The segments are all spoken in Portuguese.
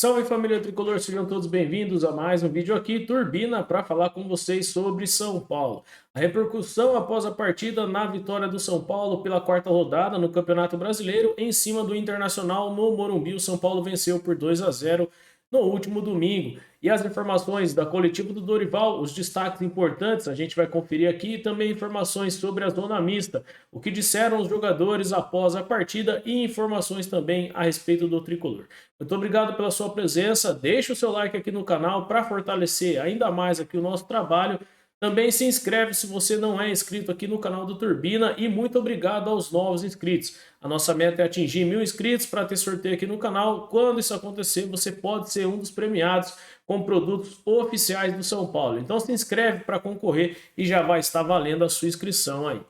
Salve família tricolor, sejam todos bem-vindos a mais um vídeo aqui, Turbina, para falar com vocês sobre São Paulo. A repercussão após a partida na vitória do São Paulo pela quarta rodada no Campeonato Brasileiro em cima do Internacional no Morumbi. O São Paulo venceu por 2-0 no último domingo. E as informações da coletiva do Dorival, os destaques importantes, a gente vai conferir aqui e também informações sobre a zona mista, o que disseram os jogadores após a partida e informações também a respeito do tricolor. Muito obrigado pela sua presença, deixa o seu like aqui no canal para fortalecer ainda mais aqui o nosso trabalho. Também se inscreve se você não é inscrito aqui no canal do Turbina e muito obrigado aos novos inscritos. A nossa meta é atingir 1000 inscritos para ter sorteio aqui no canal. Quando isso acontecer, você pode ser um dos premiados com produtos oficiais do São Paulo. Então se inscreve para concorrer e já vai estar valendo a sua inscrição aí.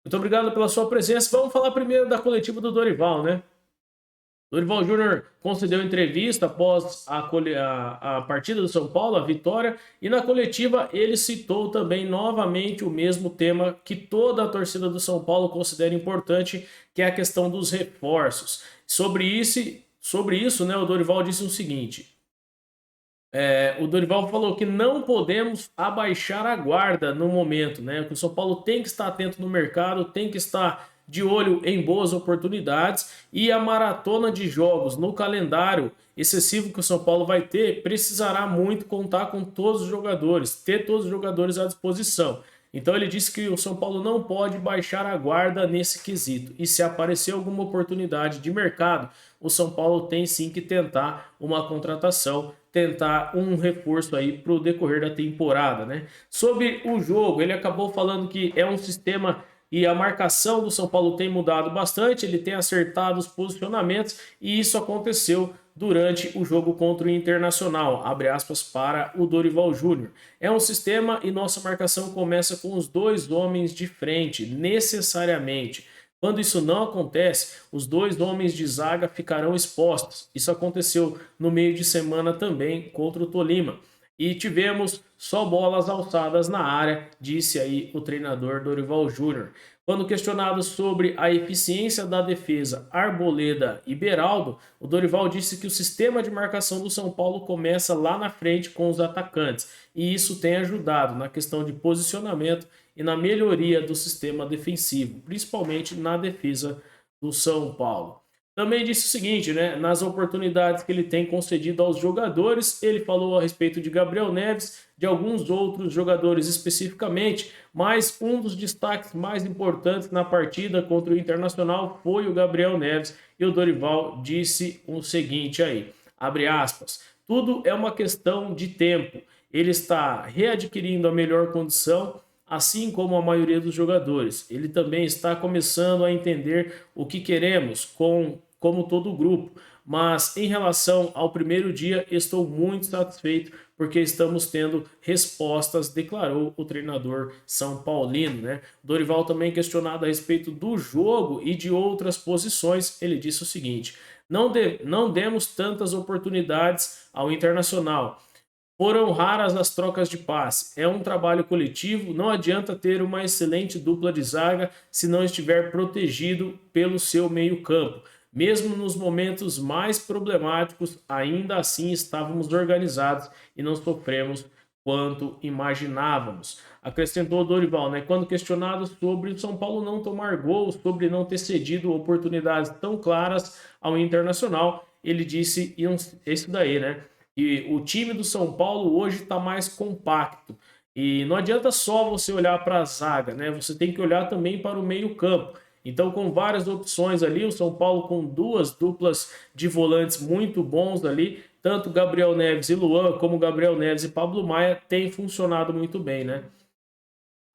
Muito obrigado pela sua presença. Vamos falar primeiro da coletiva do Dorival, né? Dorival Júnior concedeu entrevista após a partida do São Paulo, a vitória, e na coletiva ele citou também novamente o mesmo tema que toda a torcida do São Paulo considera importante, que é a questão dos reforços. Sobre isso, né, o Dorival disse o seguinte: o Dorival falou que não podemos abaixar a guarda no momento, né? Que o São Paulo tem que estar atento no mercado, tem que estar de olho em boas oportunidades e a maratona de jogos no calendário excessivo que o São Paulo vai ter precisará muito contar com todos os jogadores, ter todos os jogadores à disposição. Então ele disse que o São Paulo não pode baixar a guarda nesse quesito. E se aparecer alguma oportunidade de mercado, o São Paulo tem sim que tentar uma contratação, tentar um reforço aí para o decorrer da temporada, né? Sobre o jogo, ele acabou falando que é um sistema e a marcação do São Paulo tem mudado bastante, ele tem acertado os posicionamentos e isso aconteceu durante o jogo contra o Internacional, abre aspas para o Dorival Júnior. É um sistema e nossa marcação começa com os dois homens de frente, necessariamente. Quando isso não acontece, os dois homens de zaga ficarão expostos. Isso aconteceu no meio de semana também contra o Tolima. E tivemos só bolas alçadas na área, disse aí o treinador Dorival Júnior. Quando questionado sobre a eficiência da defesa Arboleda e Beraldo, o Dorival disse que o sistema de marcação do São Paulo começa lá na frente com os atacantes, e isso tem ajudado na questão de posicionamento e na melhoria do sistema defensivo, principalmente na defesa do São Paulo. Também disse o seguinte, né? Nas oportunidades que ele tem concedido aos jogadores, ele falou a respeito de Gabriel Neves, de alguns outros jogadores especificamente, mas um dos destaques mais importantes na partida contra o Internacional foi o Gabriel Neves, e o Dorival disse o seguinte aí, abre aspas, tudo é uma questão de tempo, ele está readquirindo a melhor condição, assim como a maioria dos jogadores. Ele também está começando a entender o que queremos como todo o grupo. Mas em relação ao primeiro dia, estou muito satisfeito porque estamos tendo respostas, declarou o treinador São Paulino, né? Dorival também questionado a respeito do jogo e de outras posições, ele disse o seguinte: não demos tantas oportunidades ao Internacional. Foram raras as trocas de passe. É um trabalho coletivo, não adianta ter uma excelente dupla de zaga se não estiver protegido pelo seu meio-campo. Mesmo nos momentos mais problemáticos, ainda assim estávamos organizados e não sofremos quanto imaginávamos. Acrescentou Dorival, né? Quando questionado sobre o São Paulo não tomar gols, sobre não ter cedido oportunidades tão claras ao Internacional, ele disse isso daí, né? E o time do São Paulo hoje está mais compacto. E não adianta só você olhar para a zaga, né? Você tem que olhar também para o meio-campo. Então, com várias opções ali, o São Paulo com duas duplas de volantes muito bons ali, tanto Gabriel Neves e Luan, como Gabriel Neves e Pablo Maia, tem funcionado muito bem, né?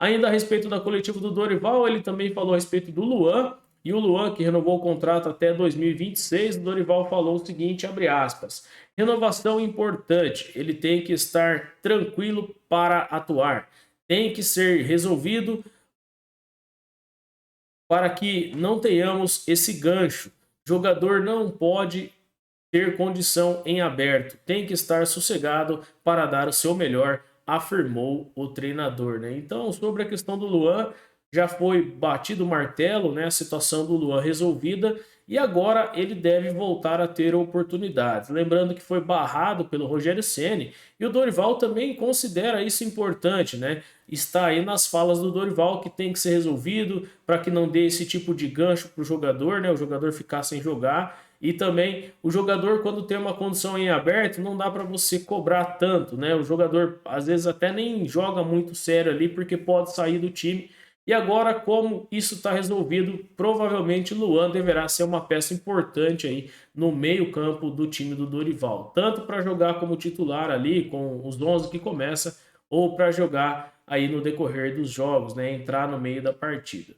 Ainda a respeito da coletiva do Dorival, ele também falou a respeito do Luan, e o Luan, que renovou o contrato até 2026, o Dorival falou o seguinte, abre aspas, renovação importante, ele tem que estar tranquilo para atuar, tem que ser resolvido para que não tenhamos esse gancho. Jogador não pode ter condição em aberto, tem que estar sossegado para dar o seu melhor, afirmou o treinador, né? Então, sobre a questão do Luan, já foi batido o martelo, né? A situação do Luan resolvida e agora ele deve voltar a ter oportunidades. Lembrando que foi barrado pelo Rogério Ceni e o Dorival também considera isso importante, né? Está aí nas falas do Dorival que tem que ser resolvido para que não dê esse tipo de gancho para o jogador, né? O jogador ficar sem jogar. E também o jogador, quando tem uma condição em aberto, não dá para você cobrar tanto, né? O jogador às vezes até nem joga muito sério ali porque pode sair do time. E agora, como isso está resolvido, provavelmente Luan deverá ser uma peça importante aí no meio-campo do time do Dorival, tanto para jogar como titular ali com os 11 que começa, ou para jogar aí no decorrer dos jogos, né? Entrar no meio da partida.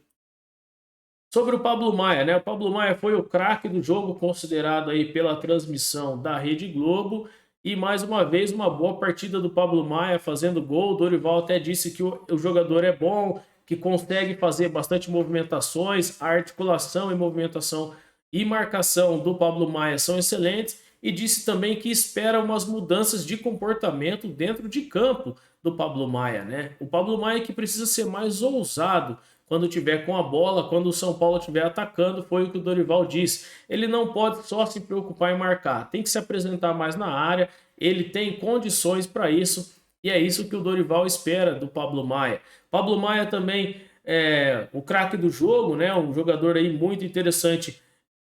Sobre o Pablo Maia, né? O Pablo Maia foi o craque do jogo, considerado aí pela transmissão da Rede Globo. E mais uma vez, uma boa partida do Pablo Maia fazendo gol. O Dorival até disse que o jogador é bom, que consegue fazer bastante movimentações, a articulação e movimentação e marcação do Pablo Maia são excelentes. E disse também que espera umas mudanças de comportamento dentro de campo do Pablo Maia, né? O Pablo Maia que precisa ser mais ousado quando tiver com a bola, quando o São Paulo estiver atacando, foi o que o Dorival disse. Ele não pode só se preocupar em marcar, tem que se apresentar mais na área, ele tem condições para isso, e é isso que o Dorival espera do Pablo Maia. Pablo Maia também é o craque do jogo, né? Um jogador aí muito interessante,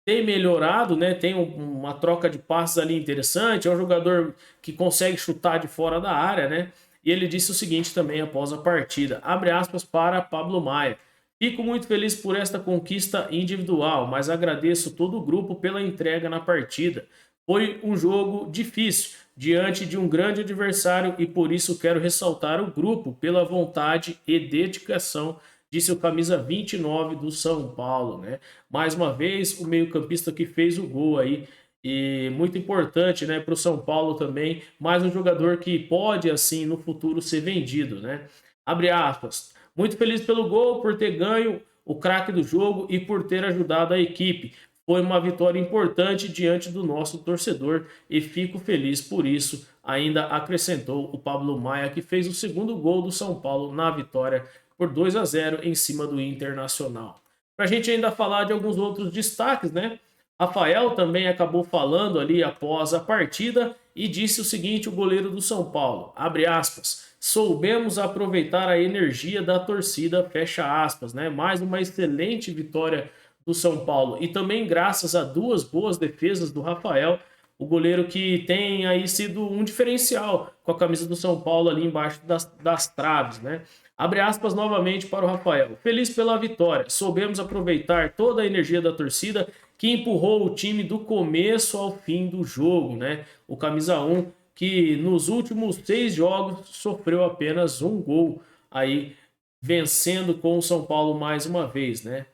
tem melhorado, né? Tem uma troca de passes ali interessante, é um jogador que consegue chutar de fora da área, né? E ele disse o seguinte também após a partida, abre aspas para Pablo Maia. Fico muito feliz por esta conquista individual, mas agradeço todo o grupo pela entrega na partida. Foi um jogo difícil, diante de um grande adversário e por isso quero ressaltar o grupo pela vontade e dedicação, disse o camisa 29 do São Paulo, né? Mais uma vez, o meio-campista que fez o gol aí e muito importante, né, para o São Paulo também, mais um jogador que pode, assim, no futuro ser vendido, né? Abre aspas. Muito feliz pelo gol, por ter ganho o craque do jogo e por ter ajudado a equipe. Foi uma vitória importante diante do nosso torcedor e fico feliz por isso. Ainda acrescentou o Pablo Maia, que fez o segundo gol do São Paulo na vitória por 2-0 em cima do Internacional. Para a gente ainda falar de alguns outros destaques, né? Rafael também acabou falando ali após a partida e disse o seguinte, o goleiro do São Paulo, abre aspas, soubemos aproveitar a energia da torcida, fecha aspas, né? Mais uma excelente vitória do São Paulo e também graças a duas boas defesas do Rafael, o goleiro que tem aí sido um diferencial com a camisa do São Paulo ali embaixo das traves, né? Abre aspas novamente para o Rafael. Feliz pela vitória, soubemos aproveitar toda a energia da torcida que empurrou o time do começo ao fim do jogo, né? O camisa 1 que nos últimos 6 jogos sofreu apenas um gol aí vencendo com o São Paulo mais uma vez, né?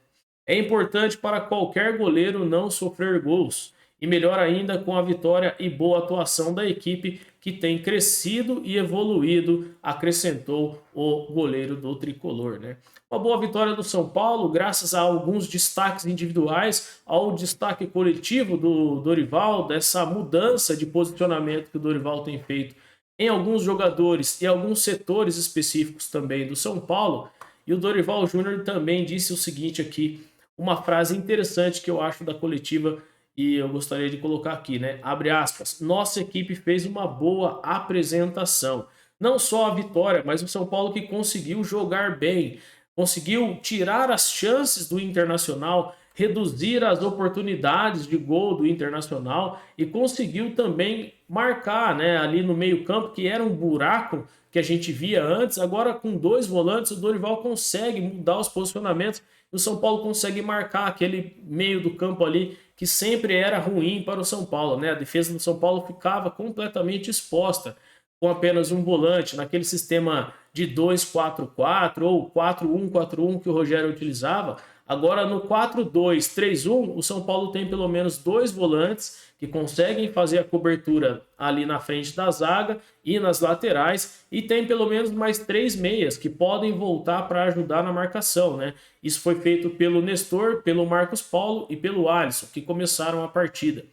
É importante para qualquer goleiro não sofrer gols. E melhor ainda com a vitória e boa atuação da equipe que tem crescido e evoluído, acrescentou o goleiro do tricolor, né? Uma boa vitória do São Paulo, graças a alguns destaques individuais, ao destaque coletivo do Dorival, dessa mudança de posicionamento que o Dorival tem feito em alguns jogadores e alguns setores específicos também do São Paulo. E o Dorival Júnior também disse o seguinte aqui, uma frase interessante que eu acho da coletiva e eu gostaria de colocar aqui, né? Abre aspas. Nossa equipe fez uma boa apresentação. Não só a vitória, mas o São Paulo que conseguiu jogar bem, conseguiu tirar as chances do Internacional, reduzir as oportunidades de gol do Internacional e conseguiu também marcar, né, ali no meio-campo, que era um buraco que a gente via antes. Agora, com dois volantes, o Dorival consegue mudar os posicionamentos e o São Paulo consegue marcar aquele meio do campo ali que sempre era ruim para o São Paulo, né? A defesa do São Paulo ficava completamente exposta com apenas um volante naquele sistema de 2-4-4 ou 4-1-4-1 que o Rogério utilizava. Agora no 4-2-3-1, o São Paulo tem pelo menos dois volantes que conseguem fazer a cobertura ali na frente da zaga e nas laterais, e tem pelo menos mais três meias que podem voltar para ajudar na marcação, né? Isso foi feito pelo Nestor, pelo Marcos Paulo e pelo Alisson, que começaram a partida.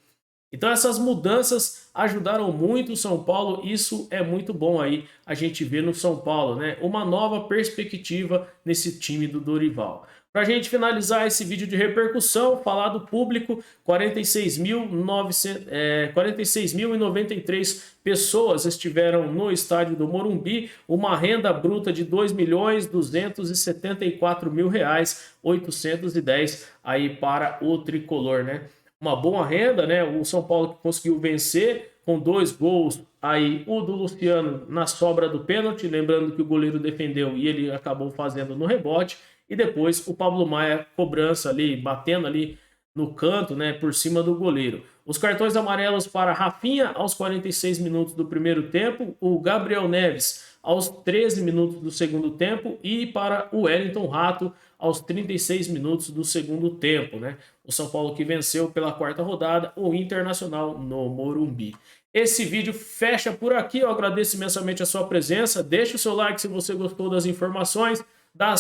Então essas mudanças ajudaram muito o São Paulo, isso é muito bom aí a gente ver no São Paulo, né? Uma nova perspectiva nesse time do Dorival. Para a gente finalizar esse vídeo de repercussão, falar do público, 46.093 pessoas estiveram no estádio do Morumbi, uma renda bruta de R$ 2.274.000, 810 aí para o tricolor, né? Uma boa renda, né? O São Paulo conseguiu vencer com 2 gols aí, o do Luciano na sobra do pênalti, lembrando que o goleiro defendeu e ele acabou fazendo no rebote, e depois o Pablo Maia cobrança ali, batendo ali no canto, né, por cima do goleiro. Os cartões amarelos para Rafinha aos 46 minutos do primeiro tempo, o Gabriel Neves aos 13 minutos do segundo tempo e para o Wellington Rato aos 36 minutos do segundo tempo, né? O São Paulo que venceu pela quarta rodada o Internacional no Morumbi. Esse vídeo fecha por aqui, eu agradeço imensamente a sua presença, deixe o seu like se você gostou das informações, da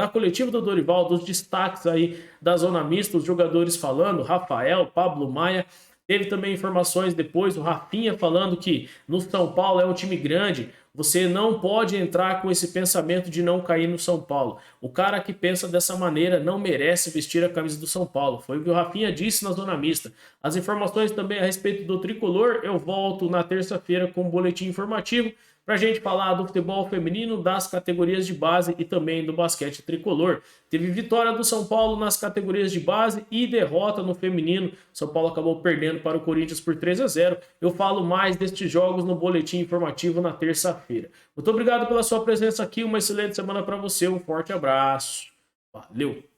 coletiva do Dorival, dos destaques aí da zona mista, os jogadores falando, Rafael, Pablo Maia. Teve também informações depois, o Rafinha falando que no São Paulo é um time grande, você não pode entrar com esse pensamento de não cair no São Paulo. O cara que pensa dessa maneira não merece vestir a camisa do São Paulo. Foi o que o Rafinha disse na zona mista. As informações também a respeito do tricolor, eu volto na terça-feira com um boletim informativo para a gente falar do futebol feminino, das categorias de base e também do basquete tricolor. Teve vitória do São Paulo nas categorias de base e derrota no feminino. São Paulo acabou perdendo para o Corinthians por 3-0. Eu falo mais destes jogos no boletim informativo na terça-feira. Muito obrigado pela sua presença aqui, uma excelente semana para você, um forte abraço. Valeu!